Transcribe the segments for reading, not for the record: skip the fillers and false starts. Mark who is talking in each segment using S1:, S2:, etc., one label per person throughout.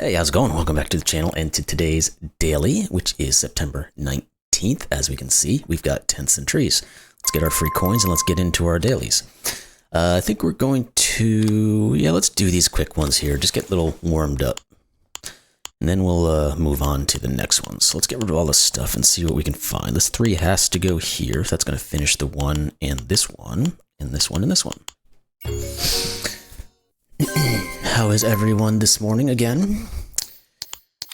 S1: Hey, how's it going? Welcome back to the channel and to today's daily, which is September 19th. As we can see, we've got tents and trees. Let's get our free coins and let's get into our dailies. I think we're going to, let's do these quick ones here. Just get a little warmed up. And then we'll move on to the next one. So let's get rid of all this stuff and see what we can find. This 3 has to go here. So that's going to finish the 1 and this one, and this one and this one. How is everyone this morning again?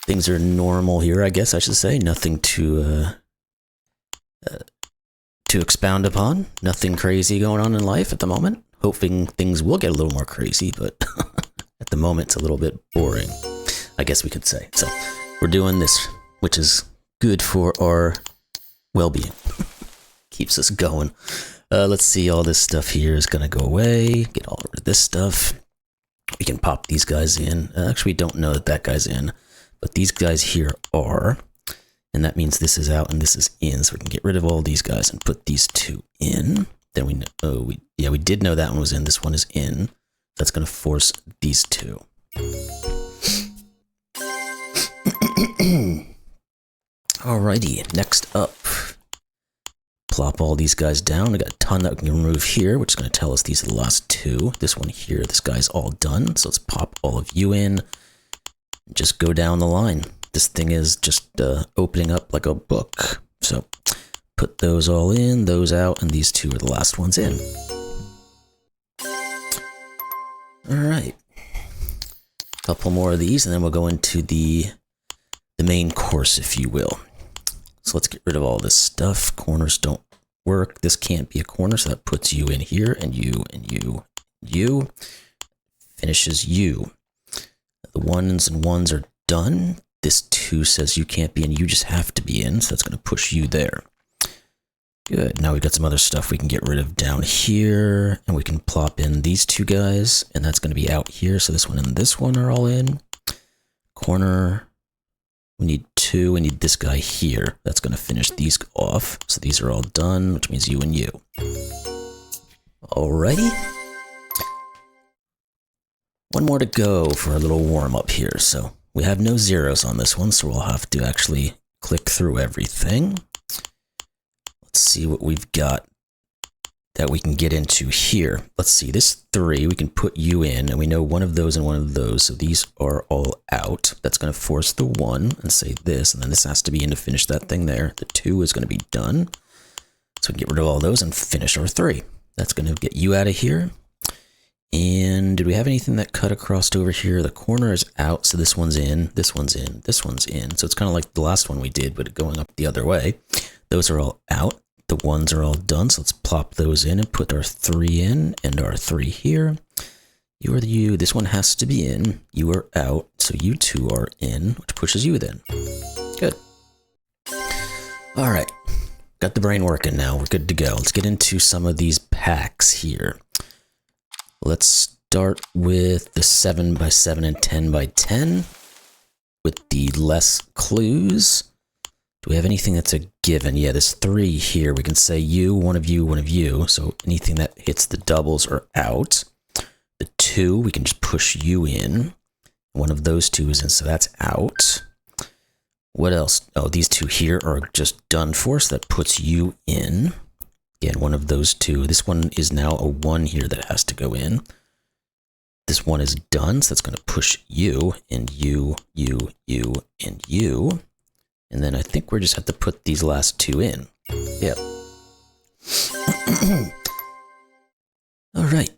S1: Things are normal here, I guess I should say. Nothing to expound upon. Nothing crazy going on in life at the moment. Hoping things will get a little more crazy, but at the moment it's a little bit boring, I guess we could say. So we're doing this, which is good for our well-being. Keeps us going. Let's see, all this stuff here is going to go away. Get all rid of this stuff. We can pop these guys in. Actually, we don't know that that guy's in, but these guys here are, and that means this is out and this is in, so we can get rid of all these guys and put these 2 in. Then we know, we did know that one was in, this one is in. That's going to force these 2. Alrighty, next up. Plop all these guys down. I got a ton that we can remove here, which is going to tell us these are the last 2. This one here, this guy's all done. So let's pop all of you in. Just go down the line. This thing is just opening up like a book. So put those all in, those out, and these 2 are the last ones in. Alright. Couple more of these, and then we'll go into the main course, if you will. So let's get rid of all this stuff. Corners don't work. This can't be a corner, so that puts you in here, and you, and you, and you. Finishes you. The 1s and 1s are done. This 2 says you can't be in, you just have to be in, so that's going to push you there. Good. Now we've got some other stuff we can get rid of down here, and we can plop in these 2 guys, and that's going to be out here, so this one and this one are all in. Corner. We need 2, we need this guy here. That's going to finish these off. So these are all done, which means you and you. Alrighty. One more to go for a little warm up here. So we have no zeros on this one, so we'll have to actually click through everything. Let's see what we've got that we can get into here. Let's see, this 3, we can put you in, and we know one of those and one of those, so these are all out. That's going to force the 1 and say this, and then this has to be in to finish that thing there. The 2 is going to be done. So we can get rid of all those and finish our 3. That's going to get you out of here. And did we have anything that cut across over here? The corner is out, so this one's in, this one's in, this one's in. So it's kind of like the last one we did, but going up the other way. Those are all out. The 1s are all done, so let's plop those in and put our 3 in, and our 3 here. You are the you. This one has to be in. You are out, so you 2 are in, which pushes you then. Good. All right. Got the brain working now. We're good to go. Let's get into some of these packs here. Let's start with the 7x7 and 10x10 with the less clues. Do we have anything that's a given? Yeah, this 3 here, we can say you, one of you, one of you. So anything that hits the doubles are out. The 2, we can just push you in. One of those 2 is in, so that's out. What else? Oh, these 2 here are just done for, so that puts you in. Again, one of those 2. This one is now a 1 here that has to go in. This 1 is done, so that's going to push you, and you, you, you, and you. And then I think we just have to put these last 2 in. Yep. All right.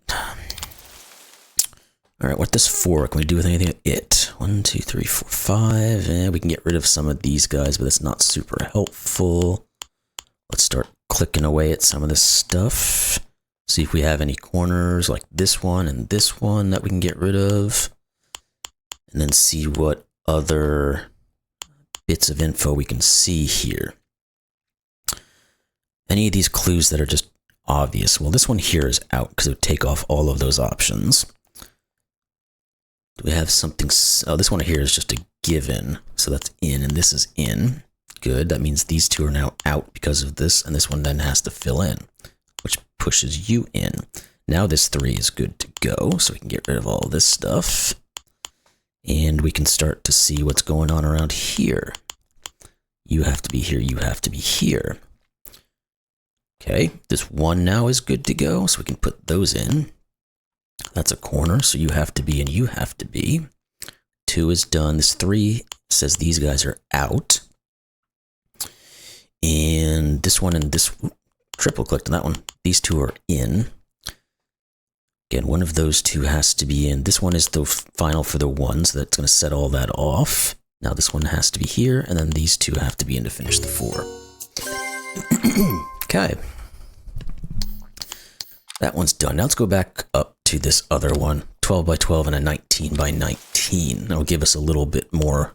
S1: All right, what does 4? Can we do with anything with it? 1, 2, 3, 4, 5. And we can get rid of some of these guys, but that's not super helpful. Let's start clicking away at some of this stuff. See if we have any corners like this one and this one that we can get rid of. And then see what other bits of info we can see here. Any of these clues that are just obvious. Well, this one here is out because it would take off all of those options. Do we have something? Oh, this one here is just a given. So that's in, and this is in. Good. That means these 2 are now out because of this, and this one then has to fill in, which pushes you in. Now this 3 is good to go, so we can get rid of all this stuff. And we can start to see what's going on around here. You have to be here, you have to be here. Okay, this 1 now is good to go, so we can put those in. That's a corner, so you have to be and you have to be. 2 is done. This 3 says these guys are out. And this one and this, triple clicked on that one. These 2 are in. Again, one of those 2 has to be in. This one is the final for the 1, so that's going to set all that off. Now this one has to be here, and then these 2 have to be in to finish the 4. Okay. That one's done. Now let's go back up to this other one. 12 by 12 and a 19 by 19. That'll give us a little bit more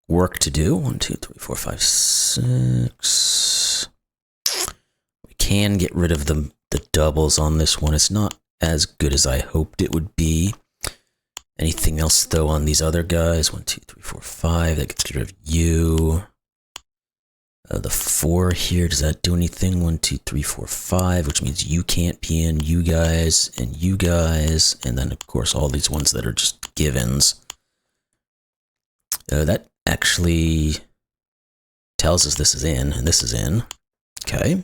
S1: work to do. 1, 2, 3, 4, 5, 6. We can get rid of the doubles on this one. It's not as good as I hoped it would be. Anything else though on these other guys? 1, 2, 3, 4, 5. That gets rid of you. The 4 here, does that do anything? 1, 2, 3, 4, 5, which means you can't be in, you guys, and then of course all these ones that are just givens. That actually tells us this is in, and this is in. Okay.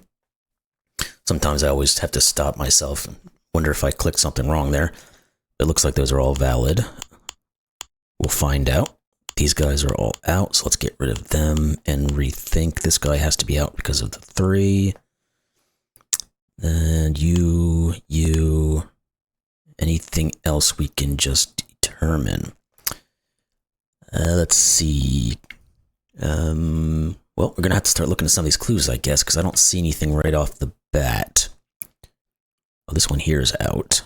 S1: Sometimes I always have to stop myself and wonder if I clicked something wrong there. It looks like those are all valid. We'll find out. These guys are all out, so let's get rid of them and rethink. This guy has to be out because of the 3. And you, anything else we can just determine. Let's see. Well, we're going to have to start looking at some of these clues, I guess, because I don't see anything right off the bat. Oh, this one here is out.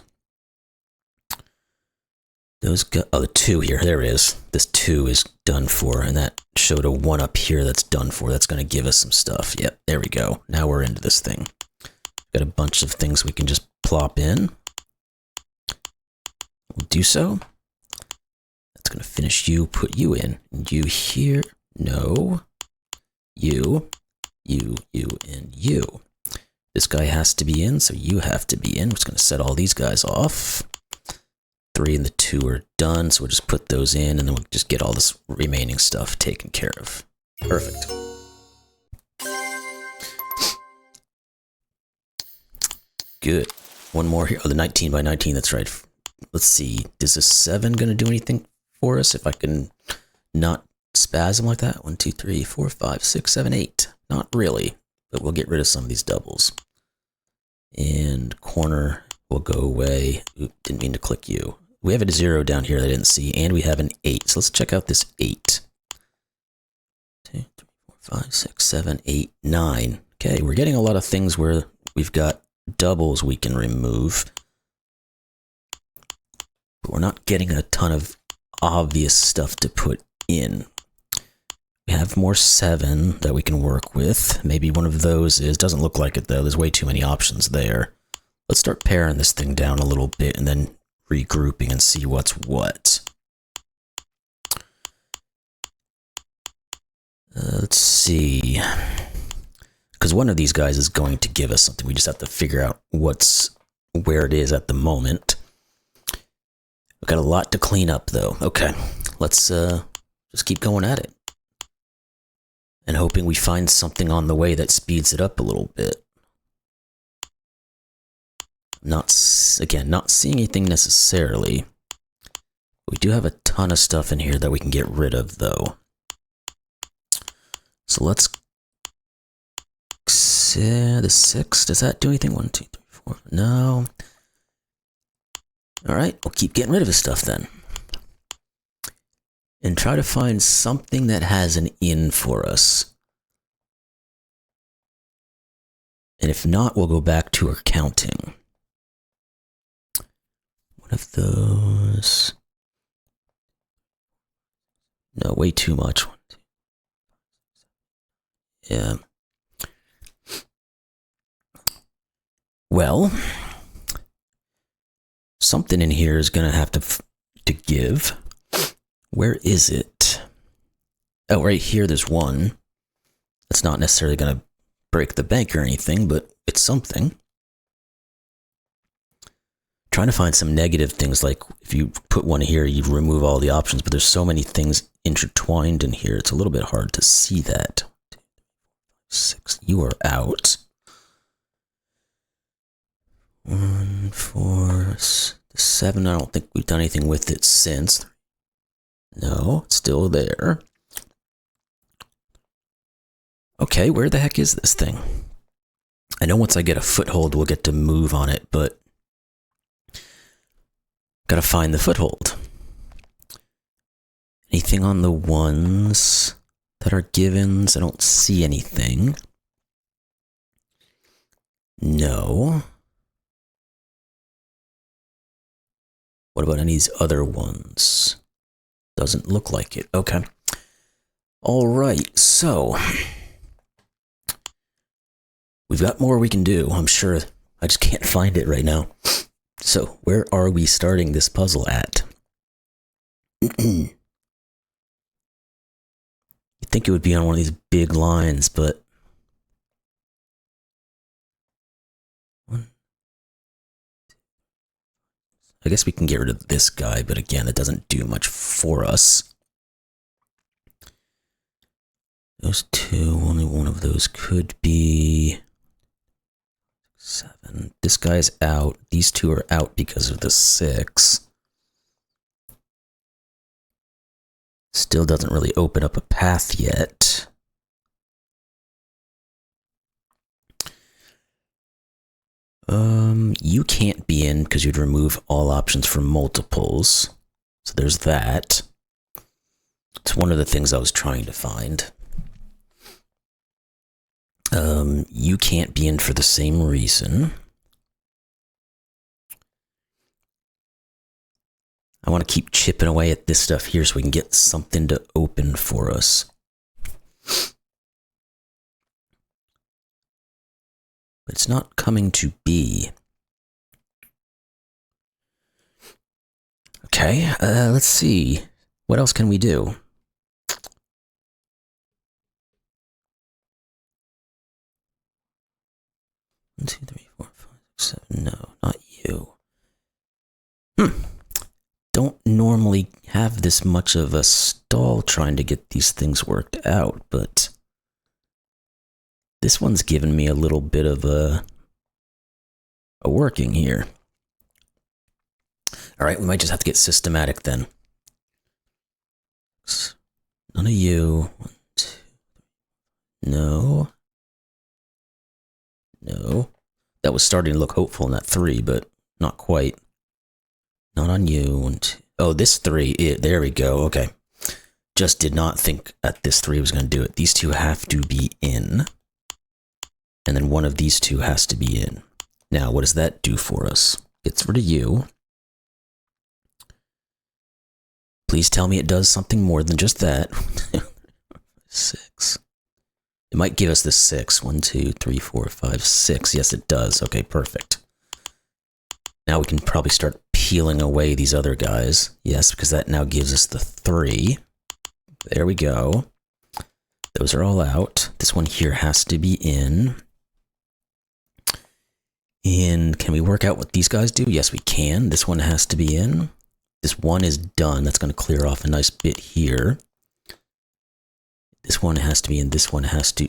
S1: The 2 here, there it is. This 2 is done for, and that showed a 1 up here that's done for. That's going to give us some stuff. Yep, there we go. Now we're into this thing. Got a bunch of things we can just plop in. We'll do so. That's going to finish you, put you in. And you here, no. You, and you. This guy has to be in, so you have to be in. We're just going to set all these guys off. 3 and the 2 are done, so we'll just put those in, and then we'll just get all this remaining stuff taken care of. Perfect. Good. One more here. Oh, the 19 by 19, that's right. Let's see. Is a 7 going to do anything for us if I can not spasm like that? 1, 2, 3, 4, 5, 6, 7, 8. Not really, but we'll get rid of some of these doubles. And corner will go away. Oop, didn't mean to click you. We have a 0 down here that I didn't see, and we have an 8. So let's check out this 8. 2, 3, 4, 5, 6, 7, 8, 9. Okay, we're getting a lot of things where we've got doubles we can remove. But we're not getting a ton of obvious stuff to put in. We have more 7 that we can work with. Maybe one of those doesn't look like it though. There's way too many options there. Let's start paring this thing down a little bit and then regrouping and see what's what. Let's see. Because one of these guys is going to give us something. We just have to figure out where it is at the moment. We've got a lot to clean up though. Okay, let's just keep going at it. And hoping we find something on the way that speeds it up a little bit. Not seeing anything necessarily. We do have a ton of stuff in here that we can get rid of though. So let's the 6, does that do anything? 1, 2, 3, 4, no. All right, we'll keep getting rid of this stuff then. And try to find something that has an in for us. And if not, we'll go back to our counting. One of those. No, way too much. Yeah. Well, something in here is going to have to give. Where is it? Oh, right here, there's one. It's not necessarily going to break the bank or anything, but it's something. trying to find some negative things, like if you put one here, you remove all the options, but there's so many things intertwined in here, it's a little bit hard to see that. 6, you are out. 1, 4, 7, I don't think we've done anything with it since. No, it's still there. Okay, where the heck is this thing? I know once I get a foothold, we'll get to move on it, but gotta find the foothold. Anything on the ones that are givens? I don't see anything. No. What about any of these other ones? Doesn't look like it. Okay. All right, so we've got more we can do, I'm sure. I just can't find it right now. So, where are we starting this puzzle at? You'd think it would be on one of these big lines, but I guess we can get rid of this guy, but again, it doesn't do much for us. Those two, only one of those could be 7. This guy's out. These two are out because of the 6. Still doesn't really open up a path yet. You can't be in because you'd remove all options from multiples. So there's that. It's one of the things I was trying to find. You can't be in for the same reason. I want to keep chipping away at this stuff here so we can get something to open for us. But it's not coming to be. Okay, let's see. What else can we do? One, 2, 3, 4, 5, 6, 7. No, not you. Don't normally have this much of a stall trying to get these things worked out, but this one's given me a little bit of a working here. All right, we might just have to get systematic then. None of you. 1, 2. No. No. That was starting to look hopeful in that 3, but not quite. Not on you. 1, 2. Oh, this 3. There we go. Okay. Just did not think that this 3 was going to do it. These two have to be in. And then one of these two has to be in. Now, what does that do for us? Gets rid of you. Please tell me it does something more than just that. 6. It might give us the 6. 1, 2, 3, 4, 5, 6. Yes, it does. Okay, perfect. Now we can probably start peeling away these other guys. Yes, because that now gives us the 3. There we go. Those are all out. This one here has to be in. And can we work out what these guys do? Yes, we can. This one has to be in. This 1 is done. That's going to clear off a nice bit here. This one has to be in. This one has to.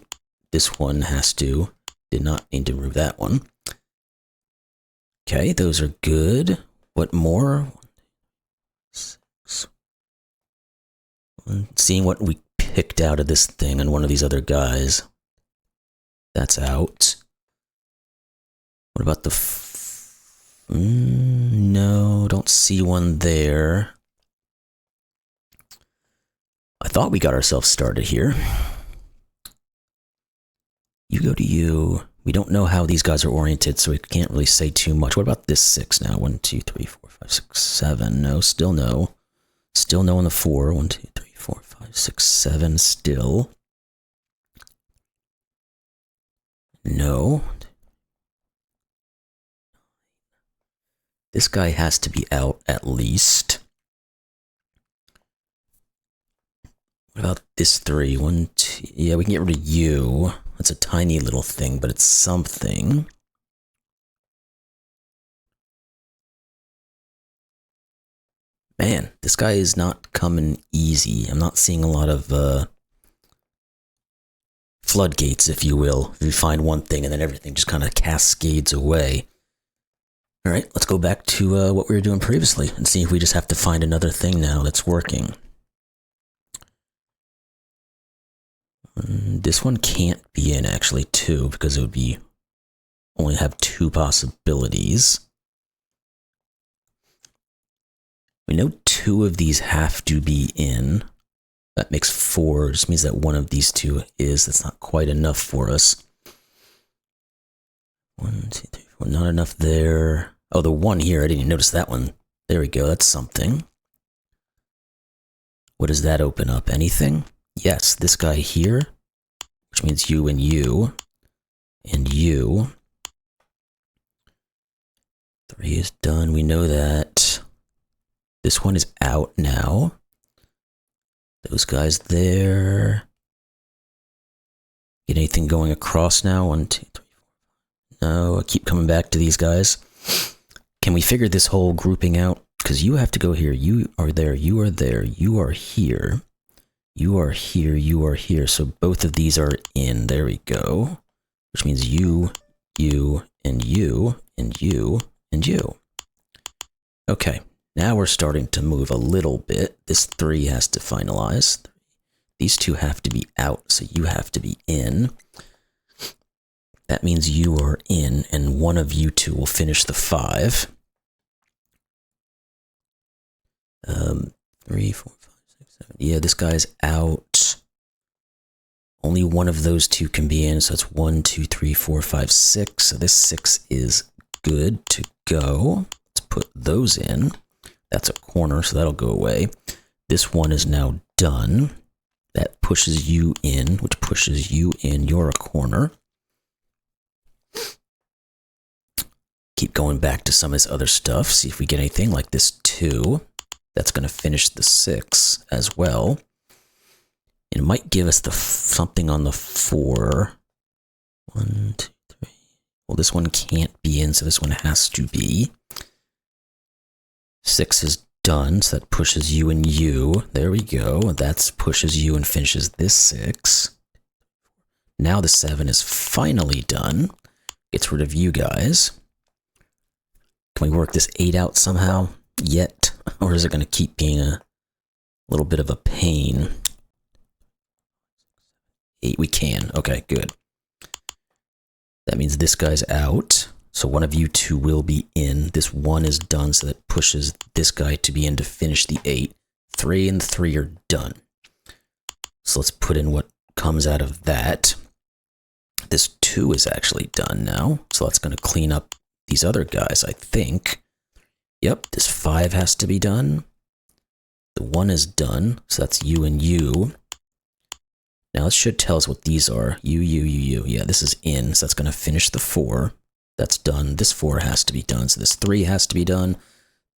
S1: This one has to. Did not need to remove that one. Okay, those are good. What more? 6. Seeing what we picked out of this thing and one of these other guys. That's out. What about the... no, don't see one there. I thought we got ourselves started here. You go to you. We don't know how these guys are oriented, so we can't really say too much. What about this 6 now? 1, 2, 3, 4, 5, 6, 7. No, still no. Still no on the 4. 1, 2, 3, 4, 5, 6, 7. Still. No. This guy has to be out at least. What about this 3? 1, 2. Yeah, we can get rid of you. That's a tiny little thing, but it's something. Man, this guy is not coming easy. I'm not seeing a lot of floodgates, if you will. If you find one thing and then everything just kind of cascades away. All right, let's go back to what we were doing previously and see if we just have to find another thing now that's working. This one can't be in, actually, too, because it would be only have two possibilities. We know two of these have to be in. That makes four. It just means that one of these two is. That's not quite enough for us. 1, 2, 3, 4. Not enough there. Oh, the one here. I didn't even notice that one. There we go. That's something. What does that open up? Anything? Yes, this guy here, which means you and you. And you. 3 is done. We know that. This one is out now. Those guys there. Get anything going across now? 1, 2, 3, 4. No, I keep coming back to these guys. Can we figure this whole grouping out? Because you have to go here. You are there. You are there. You are here. You are here. You are here. So both of these are in. There we go. Which means you, and you, and you, and you. Okay. Now we're starting to move a little bit. This 3 has to finalize. These 2 have to be out, so you have to be in. That means you are in, and one of you 2 will finish the 5. 3, 4, 5, 6, 7. Yeah, this guy's out. Only one of those 2 can be in, so it's 1, 2, 3, 4, 5, 6. So this 6 is good to go. Let's put those in. That's a corner, so that'll go away. This one is now done. That pushes you in, which pushes you in. You're a corner. Keep going back to some of this other stuff. See if we get anything like this 2. That's going to finish the 6 as well. It might give us the something on the 4. 1, 2, 3. Well, this one can't be in, so this one has to be. 6 is done, so that pushes you and you. There we go. That pushes you and finishes this 6. Now the 7 is finally done. Gets rid of you guys. Can we work this 8 out somehow? Yet? Or is it going to keep being a little bit of a pain? 8, we can. Okay, good. That means this guy's out. So one of you 2 will be in. This 1 is done, so that pushes this guy to be in to finish the 8. 3 and 3 are done. So let's put in what comes out of that. This 2 is actually done now. So that's going to clean up these other guys, I think. Yep, this 5 has to be done. The 1 is done, so that's you and you. Now it should tell us what these are. You. Yeah, this is in, so that's going to finish the 4. That's done. This 4 has to be done, so this 3 has to be done.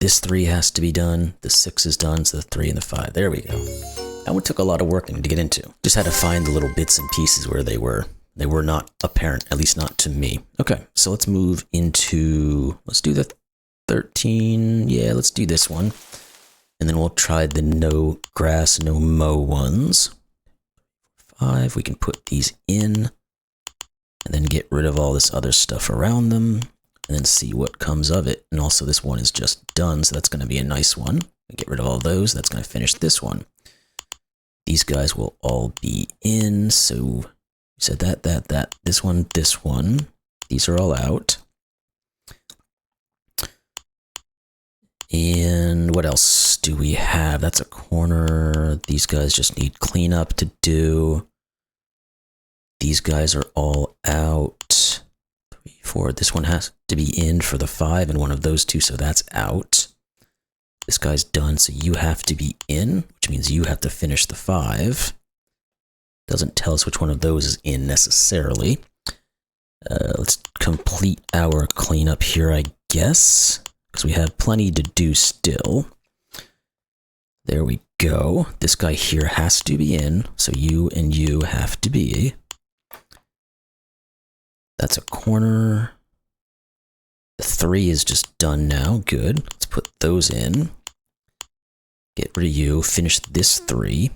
S1: This 3 has to be done. The 6 is done, so the 3 and the 5. There we go. That one took a lot of working to get into. Just had to find the little bits and pieces where they were. They were not apparent, at least not to me. Okay, so let's move into, let's do the 13. Yeah, let's do this one. And then we'll try the no grass, no mow ones. 5, we can put these in. And then get rid of all this other stuff around them. And then see what comes of it. And also this one is just done, so that's going to be a nice one. Get rid of all those, that's going to finish this one. These guys will all be in, so we said that, this one. These are all out. And what else do we have? That's a corner. These guys just need cleanup to do. These guys are all out. 3, 4. This one has to be in for the 5 and one of those 2, so that's out. This guy's done, so you have to be in, which means you have to finish the 5. Doesn't tell us which one of those is in necessarily. Let's complete our cleanup here, I guess, because we have plenty to do still. There we go. This guy here has to be in, so you and you have to be. That's a corner. The 3 is just done now. Good. Let's put those in. Get rid of you, finish this 3.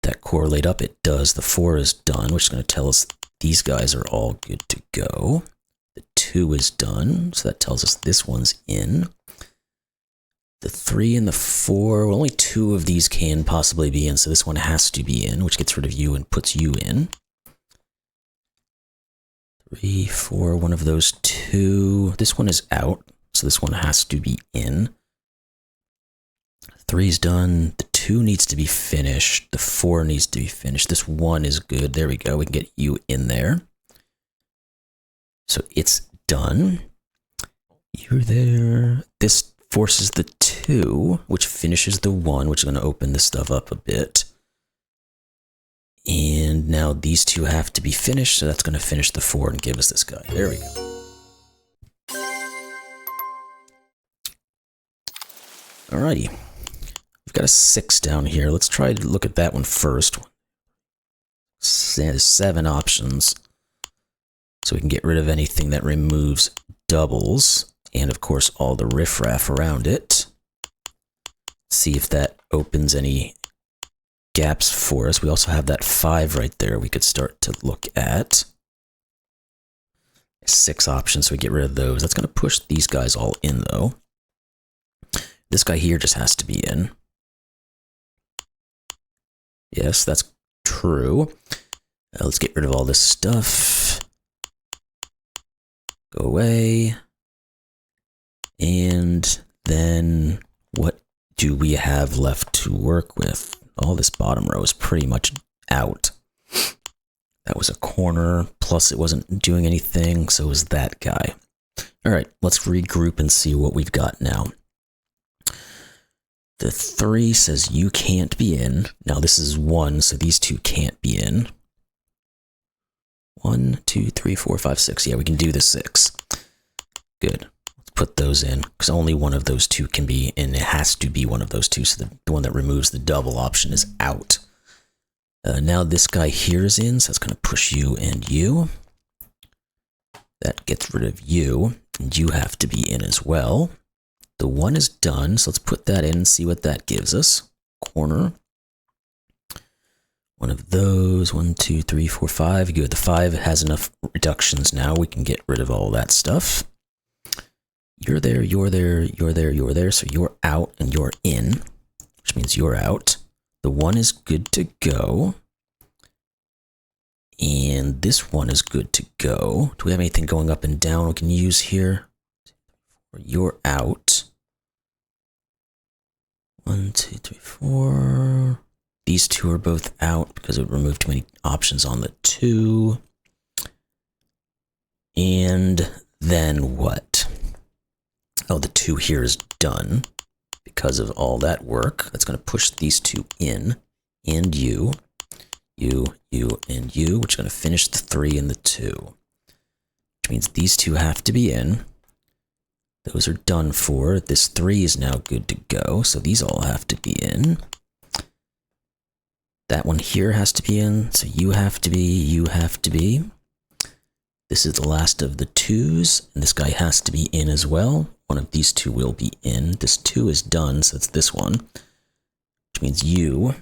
S1: That correlate up, it does. The 4 is done, which is going to tell us these guys are all good to go. The 2 is done, so that tells us this one's in. The 3 and the 4, well, only 2 of these can possibly be in, so this one has to be in, which gets rid of you and puts you in. 3, 4, one of those 2. This one is out, so this one has to be in. 3 is done. The 2 needs to be finished. The 4 needs to be finished. This 1 is good. There we go. We can get you in there. So it's done. You're there. This forces the 2, which finishes the 1, which is going to open this stuff up a bit. And now these 2 have to be finished, so that's going to finish the 4 and give us this guy. There we go. Alrighty. We've got a 6 down here. Let's try to look at that one first. There's 7 options. So we can get rid of anything that removes doubles. And of course, all the riffraff around it. See if that opens any gaps for us. We also have that 5 right there we could start to look at. 6 options, so we get rid of those. That's going to push these guys all in, though. This guy here just has to be in. Yes, that's true. Let's get rid of all this stuff. Go away. And then what do we have left to work with? All this bottom row is pretty much out. That was a corner, plus it wasn't doing anything, so was that guy. All right, let's regroup and see what we've got now. The 3 says you can't be in. Now this is 1, so these 2 can't be in. 1, 2, 3, 4, 5, 6. Yeah, we can do the 6. Good. Let's put those in, because only one of those 2 can be in. It has to be one of those 2, so the one that removes the double option is out. Now this guy here is in, so that's going to push you and you. That gets rid of you, and you have to be in as well. The 1 is done, so let's put that in and see what that gives us. Corner. One of those, 1, 2, 3, 4, 5. Good, the 5 has enough reductions now. We can get rid of all that stuff. You're there, you're there, you're there, you're there. So you're out and you're in, which means you're out. The 1 is good to go. And this 1 is good to go. Do we have anything going up and down we can use here? You're out. 1, 2, 3, 4. These 2 are both out because it removed too many options on the 2. And then what? Oh, the 2 here is done because of all that work. That's going to push these 2 in, and you, and you, which is going to finish the 3 and the 2. Which means these 2 have to be in. Those are done for. This 3 is now good to go, so these all have to be in. That one here has to be in, so you have to be, you have to be. This is the last of the 2s, and this guy has to be in as well. One of these 2 will be in. This 2 is done, so it's this one, which means you,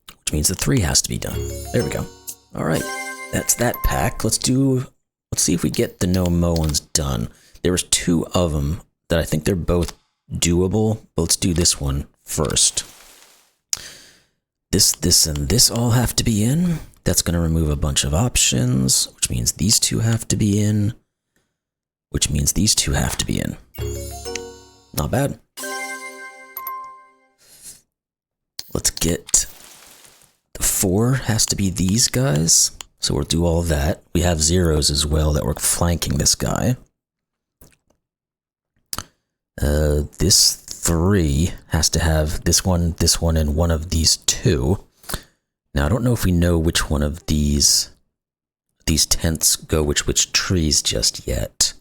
S1: which means the 3 has to be done. There we go. All right, that's that pack. Let's see if we get the no-mo ones done. There was 2 of them that I think they're both doable, but let's do this one first. This, and this all have to be in. That's going to remove a bunch of options, which means these 2 have to be in, which means these 2 have to be in. Not bad. Let's get the 4 has to be these guys, so we'll do all that. We have zeros as well that we're flanking this guy. This 3 has to have this one, and one of these 2. Now, I don't know if we know which one of these tents go which trees just yet.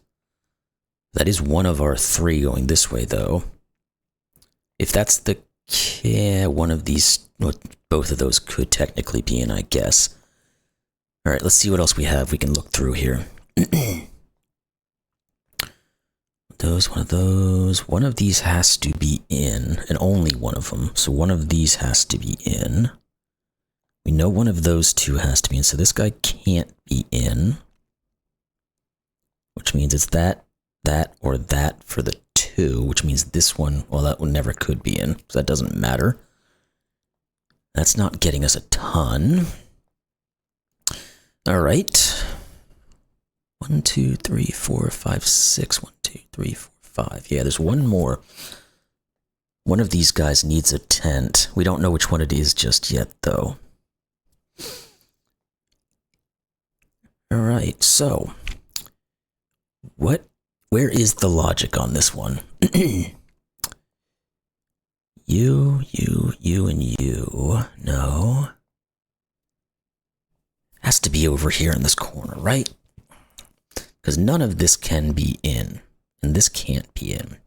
S1: That is one of our 3 going this way, though. If that's the one of these, well, both of those could technically be in, I guess. All right, let's see what else we have we can look through here. 1, those. One of these has to be in, and only one of them. So one of these has to be in. We know one of those two has to be in, so this guy can't be in. Which means it's that, or that for the 2, which means this one, well, that one never could be in, so that doesn't matter. That's not getting us a ton. All right. 1, 2, 3, 4, 5, 6. 1, 2, 3, 4, 5. Yeah, there's one more. One of these guys needs a tent. We don't know which one it is just yet, though. All right, so where is the logic on this one? You, and you. No. Has to be over here in this corner, right? Because none of this can be in, and this can't be in.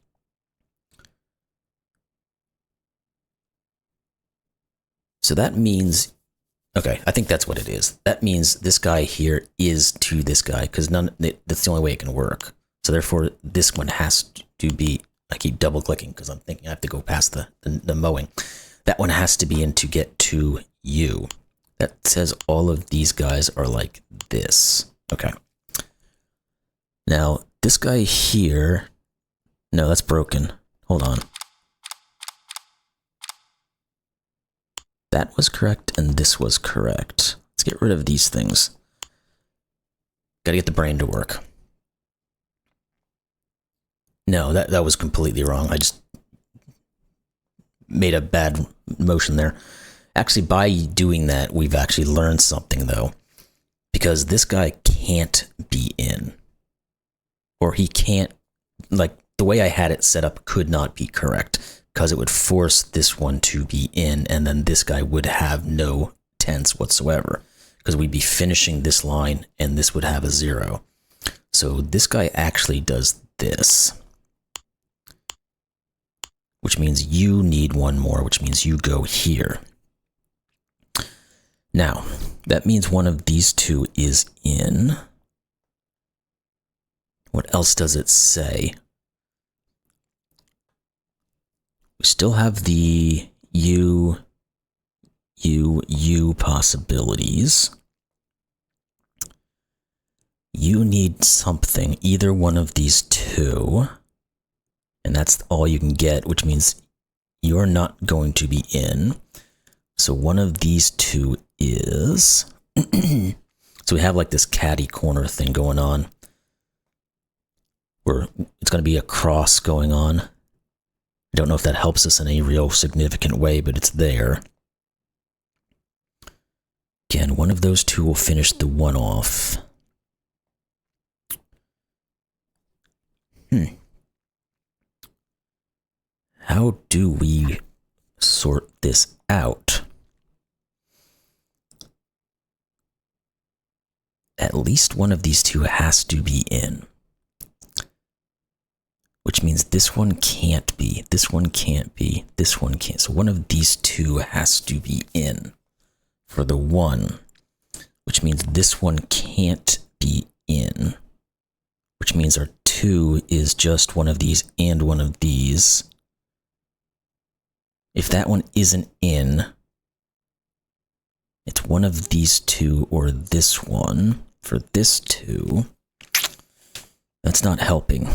S1: So that means, okay, I think that's what it is. That means this guy here is to this guy, because that's the only way it can work. So therefore, this one has to be, I keep double clicking because I'm thinking I have to go past the mowing. That one has to be in to get to you. That says all of these guys are like this. Okay. Now, this guy here, no, that's broken. Hold on. That was correct, and this was correct. Let's get rid of these things. Gotta get the brain to work. No, that was completely wrong. I just made a bad motion there. Actually, by doing that, we've actually learned something, though. Because this guy can't be in. Or he can't, like, the way I had it set up could not be correct. Because it would force this one to be in, and then this guy would have no tents whatsoever. Because we'd be finishing this line, and this would have a 0. So this guy actually does this. Which means you need one more, which means you go here. Now, that means one of these two is in. What else does it say? We still have the you possibilities. You need something, either one of these two. And that's all you can get, which means you're not going to be in. So one of these two is... So we have like this catty corner thing going on. Where it's going to be a cross going on. I don't know if that helps us in any real significant way, but it's there. Again, one of those two will finish the one off. How do we sort this out? At least one of these two has to be in. Which means this one can't be, this one can't be, this one can't. So one of these two has to be in for the 1. Which means this one can't be in. Which means our 2 is just one of these and one of these. If that one isn't in, it's one of these two or this one. For this 2, that's not helping.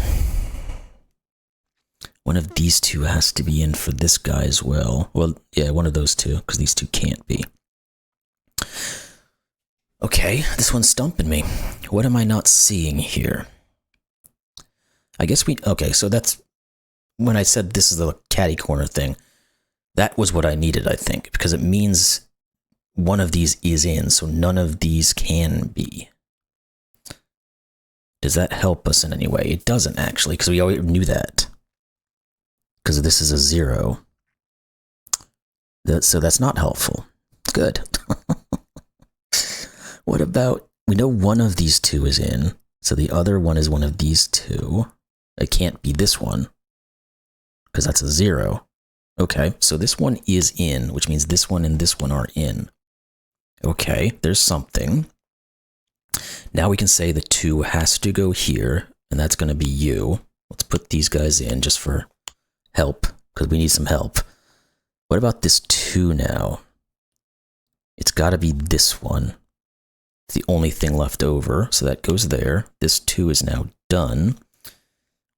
S1: One of these two has to be in for this guy as well. Well, yeah, one of those two, because these two can't be. Okay, this one's stumping me. What am I not seeing here? I guess okay, so that's, when I said this is the catty corner thing, that was what I needed, I think, because it means one of these is in, so none of these can be. Does that help us in any way? It doesn't, actually, because we already knew that. Because this is a 0. So that's not helpful. Good. What about, we know one of these two is in, so the other one is one of these two. It can't be this one, because that's a 0. Okay, so this one is in, which means this one and this one are in. Okay, there's something. Now we can say the 2 has to go here, and that's going to be you. Let's put these guys in just for help, because we need some help. What about this 2 now? It's got to be this one. It's the only thing left over, so that goes there. This 2 is now done,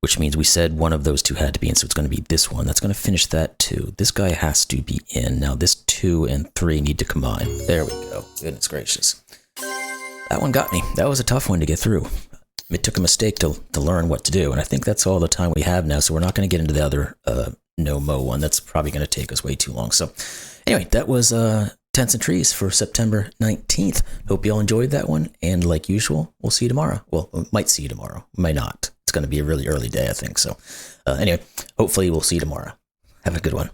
S1: which means we said one of those 2 had to be in, so it's going to be this one. That's going to finish that 2. This guy has to be in. Now this 2 and 3 need to combine. There we go. Goodness gracious. That one got me. That was a tough one to get through. It took a mistake to learn what to do, and I think that's all the time we have now, so we're not going to get into the other no-mo one. That's probably going to take us way too long. So anyway, that was Tents and Trees for September 19th. Hope you all enjoyed that one, and like usual, we'll see you tomorrow. Well, we might see you tomorrow. We might not. It's going to be a really early day, I think. So anyway, hopefully we'll see you tomorrow. Have a good one.